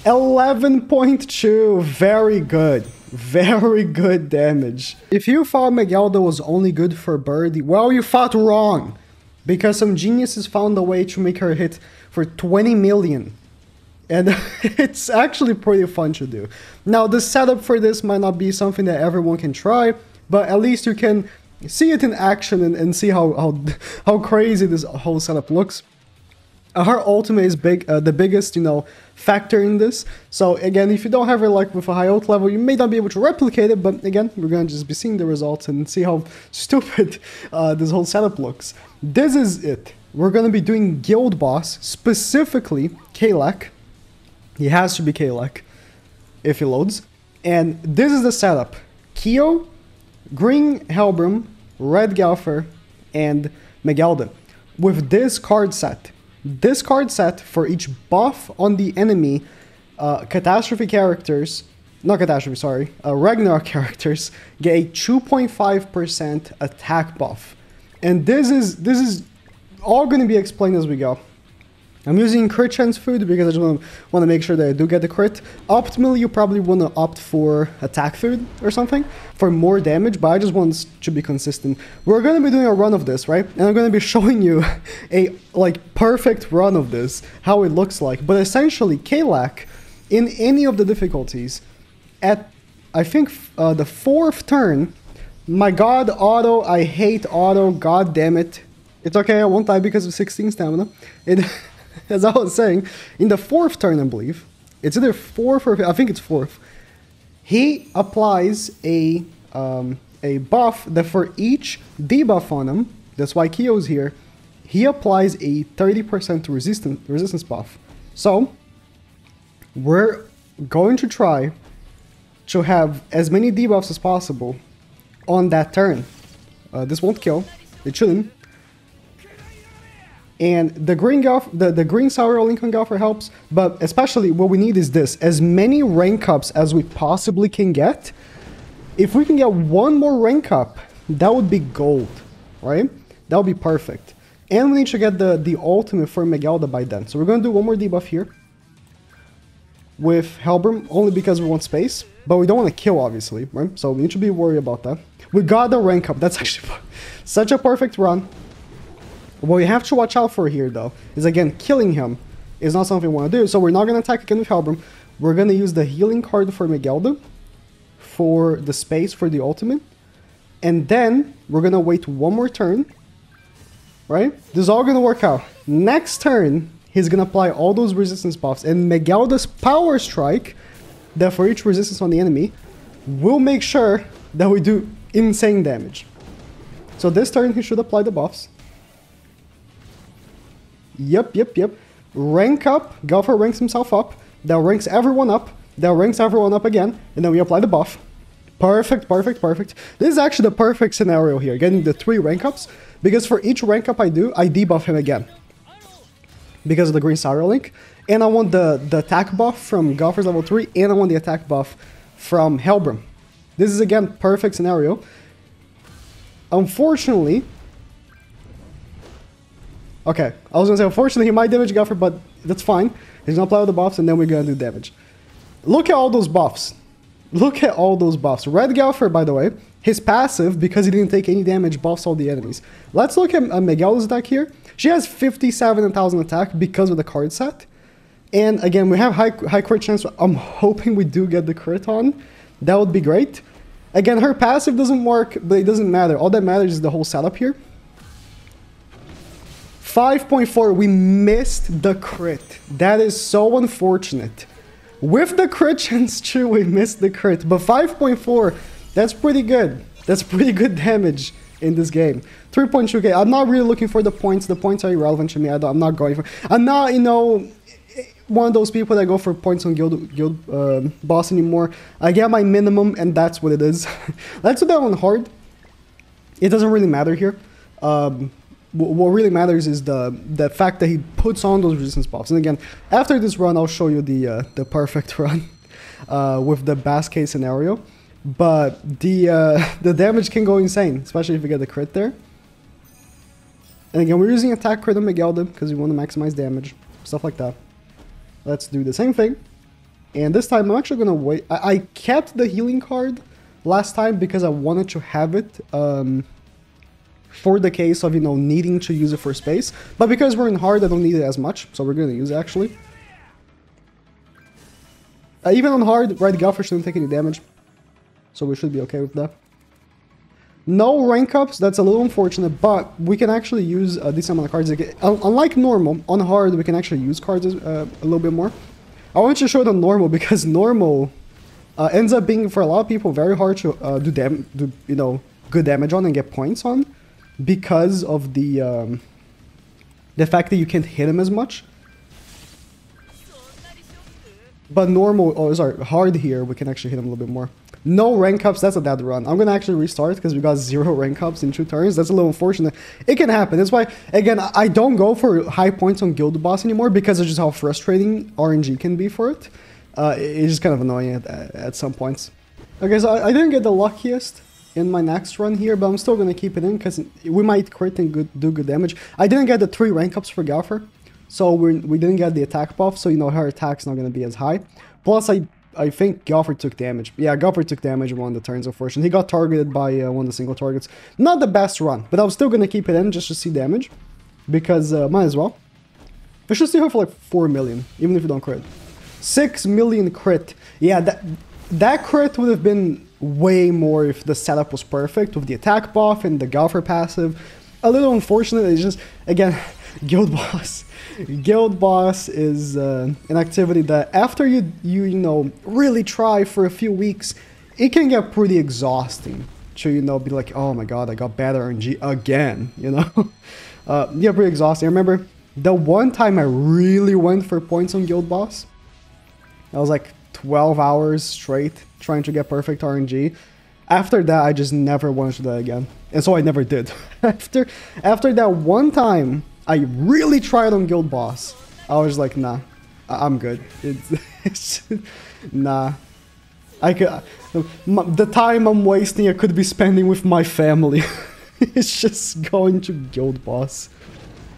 11.2, very good. Very good damage. If you thought MEGELLDA was only good for Birdie, well, you thought wrong. Because some geniuses found a way to make her hit for 20 million. And it's actually pretty fun to do. Now, the setup for this might not be something that everyone can try, but at least you can see it in action and see how crazy this whole setup looks. Her ultimate is the biggest, you know, factor in this. So again, if you don't have her like with a high ult level, you may not be able to replicate it, but again, we're gonna just be seeing the results and see how stupid this whole setup looks. This is it. We're gonna be doing guild boss, specifically Kalak. He has to be Kalak if he loads. And this is the setup. Kyo, Green Helbram, Red Galfer, and MEGELLDA. With this card set. This card set, for each buff on the enemy, Catastrophe characters, not Catastrophe, sorry, Ragnarok characters get a 2.5% attack buff. And this is all going to be explained as we go. I'm using crit chance food because I just want to make sure that I do get the crit. Optimally, you probably want to opt for attack food or something for more damage, but I just want to be consistent. We're going to be doing a run of this, right? And I'm going to be showing you a like perfect run of this, how it looks like. But essentially, Kalak, in any of the difficulties, at I think the 4th turn, my god, auto, I hate auto, god damn it. It's okay, I won't die because of 16 stamina. As I was saying, in the 4th turn, I believe, it's either 4th or I think it's 4th, he applies a buff that for each debuff on him, that's why Kyo's here, he applies a 30% resistance buff. So, we're going to try to have as many debuffs as possible on that turn. This won't kill, it shouldn't. And the green Sour Lincoln Galfer helps, but especially what we need is this. As many rank ups as we possibly can get. If we can get one more rank up, that would be gold, right? That would be perfect. And we need to get the ultimate for MEGELLDA by then. So we're going to do one more debuff here. With Helbram, only because we want space. But we don't want to kill, obviously, right? So we need to be worried about that. We got the rank up. That's actually such a perfect run. What we have to watch out for here, though, is again, killing him is not something we want to do. So we're not going to attack again with Helbram. We're going to use the healing card for MEGELLDA for the space for the ultimate. And then we're going to wait one more turn, right? This is all going to work out. Next turn, he's going to apply all those resistance buffs. And MEGELLDA's Power Strike, that for each resistance on the enemy, will make sure that we do insane damage. So this turn, he should apply the buffs. Yep. Rank up. Galfer ranks himself up. That ranks everyone up. That ranks everyone up again. And then we apply the buff. Perfect. This is actually the perfect scenario here. Getting the 3 rank ups. Because for each rank up I do, I debuff him again. Because of the green Sour Link. And I want the attack buff from Galfer's level 3. And I want the attack buff from Helbram. This is again perfect scenario. Unfortunately... Okay, I was gonna say, unfortunately, he might damage Galfer, but that's fine. He's gonna apply all the buffs, and then we're gonna do damage. Look at all those buffs. Look at all those buffs. Red Galfer, by the way, his passive, because he didn't take any damage, buffs all the enemies. Let's look at MEGELLDA's attack here. She has 57,000 attack because of the card set. And again, we have high crit chance. I'm hoping we do get the crit on. That would be great. Again, her passive doesn't work, but it doesn't matter. All that matters is the whole setup here. 5.4, we missed the crit. That is so unfortunate. With the crit chance too, we missed the crit. But 5.4, that's pretty good. That's pretty good damage in this game. 3.2k. I'm not really looking for the points. The points are irrelevant to me. I'm not going for... I'm not, you know, one of those people that go for points on guild boss anymore. I get my minimum, and that's what it is. Let's do that on hard. It doesn't really matter here. What really matters is the fact that he puts on those resistance buffs. And again, after this run, I'll show you the perfect run with the best case scenario. But the damage can go insane, especially if we get the crit there. And again, we're using attack crit on MEGELLDA because we want to maximize damage, stuff like that. Let's do the same thing. And this time I'm actually gonna wait. I kept the healing card last time because I wanted to have it for the case of, you know, needing to use it for space. But because we're in hard, I don't need it as much, so we're gonna use it actually. Even on hard, Red Gopher shouldn't take any damage, so we should be okay with that. No rank ups, that's a little unfortunate, but we can actually use a decent amount of cards. Unlike normal, on hard we can actually use cards a little bit more. I want to show it on normal because normal ends up being, for a lot of people, very hard to do you know, good damage on and get points on because of the fact that you can't hit him as much. But normal, oh sorry, hard here, we can actually hit him a little bit more. No rank ups, that's a dead run. I'm gonna actually restart because we got 0 rank ups in 2 turns. That's a little unfortunate. It can happen. That's why, again, I don't go for high points on Guild Boss anymore because of just how frustrating RNG can be for it. It's just kind of annoying at some points. Okay, so I didn't get the luckiest in my next run here, but I'm still gonna keep it in because we might crit and do good damage. I didn't get the 3 rank ups for Galfer, so we didn't get the attack buff, so you know her attack's not gonna be as high. Plus, I think Galfer took damage. Yeah, Galfer took damage in one of the turns, unfortunately. He got targeted by one of the single targets. Not the best run, but I was still going to keep it in just to see damage. Because, might as well. I should see her for like 4 million, even if you don't crit. 6 million crit. Yeah, that crit would have been way more if the setup was perfect, with the attack buff and the Galfer passive. A little unfortunate, it's just, again, Guild Boss. Guild Boss is an activity that after you know, really try for a few weeks, it can get pretty exhausting to, you know, be like, oh my god, I got bad RNG again, you know? Yeah, pretty exhausting. I remember the one time I really went for points on Guild Boss, I was like 12 hours straight trying to get perfect RNG. After that, I just never wanted to do that again. And so I never did. After that one time, I really tried on Guild Boss. I was like, nah, I'm good. It's nah. The time I'm wasting, I could be spending with my family. It's just going to Guild Boss.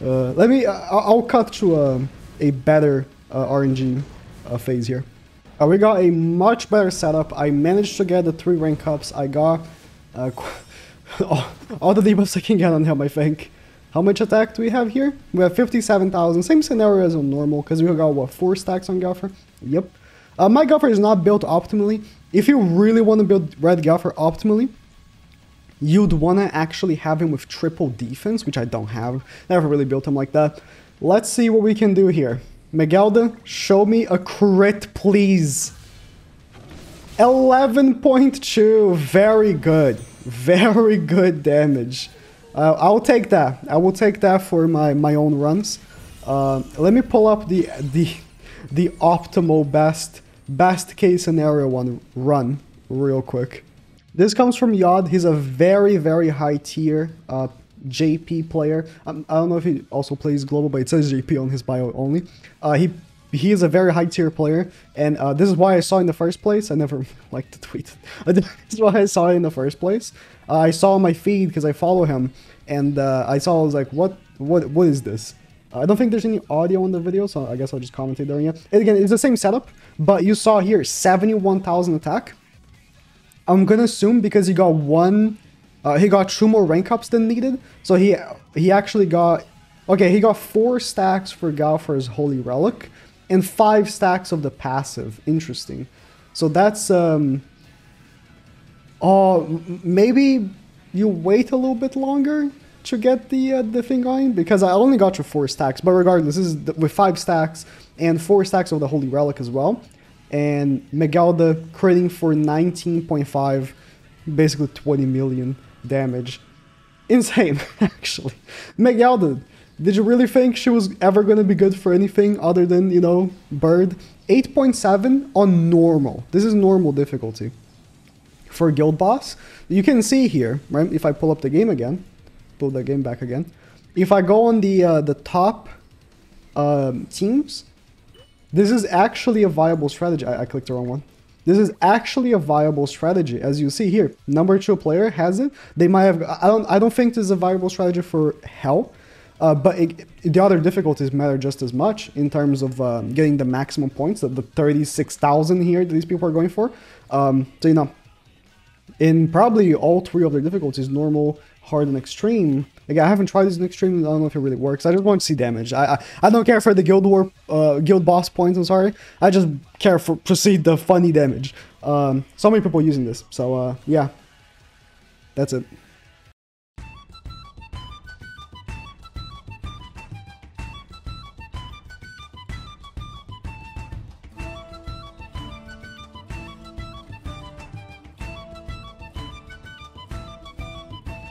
I'll cut to a better RNG phase here. We got a much better setup. I managed to get the 3 rank ups. I got all the debuffs I can get on him, I think. How much attack do we have here? We have 57,000. Same scenario as on normal, because we got, what, 4 stacks on Galfer? Yep. My Galfer is not built optimally. If you really want to build Red Galfer optimally, you'd want to actually have him with triple defense, which I don't have. Never really built him like that. Let's see what we can do here. MEGELLDA, show me a crit, please. 11.2. Very good. Very good damage. I'll take that. I will take that for my own runs. Let me pull up the optimal best case scenario run real quick. This comes from Yod. He's a very, very high tier JP player. I don't know if he also plays global, but it says JP on his bio only. He is a very high tier player, and this is why I saw in the first place. I never liked to tweet. This is why I saw it in the first place. I saw on my feed because I follow him, and I was like, what is this? I don't think there's any audio in the video, so I guess I'll just commentate during it. And again, it's the same setup, but you saw here 71,000 attack. I'm gonna assume because he got he got 2 more rank ups than needed, so he actually got, okay, he got 4 stacks for Galfer's Holy Relic and 5 stacks of the passive. Interesting. So that's maybe you wait a little bit longer to get the thing going, because I only got you 4 stacks, but regardless, this is with 5 stacks and 4 stacks of the Holy Relic as well. And MEGELLDA critting for 19.5, basically 20 million damage. Insane, actually. MEGELLDA, did you really think she was ever going to be good for anything other than, you know, Bird? 8.7 on normal. This is normal difficulty. For Guild Boss, you can see here, right, if I pull up the game again, pull the game back again, if I go on the top teams, this is actually a viable strategy. I clicked the wrong one. This is actually a viable strategy, as you see here. Number 2 player has it. They might have. I don't think this is a viable strategy for Hell. The other difficulties matter just as much in terms of getting the maximum points, the 36,000 here that these people are going for. So, you know, in probably all three of their difficulties, normal, hard, and extreme. Again, I haven't tried this in extreme. I don't know if it really works. I just want to see damage. I don't care for the guild boss points. I'm sorry. I just care to see the funny damage. So many people using this. So yeah, that's it.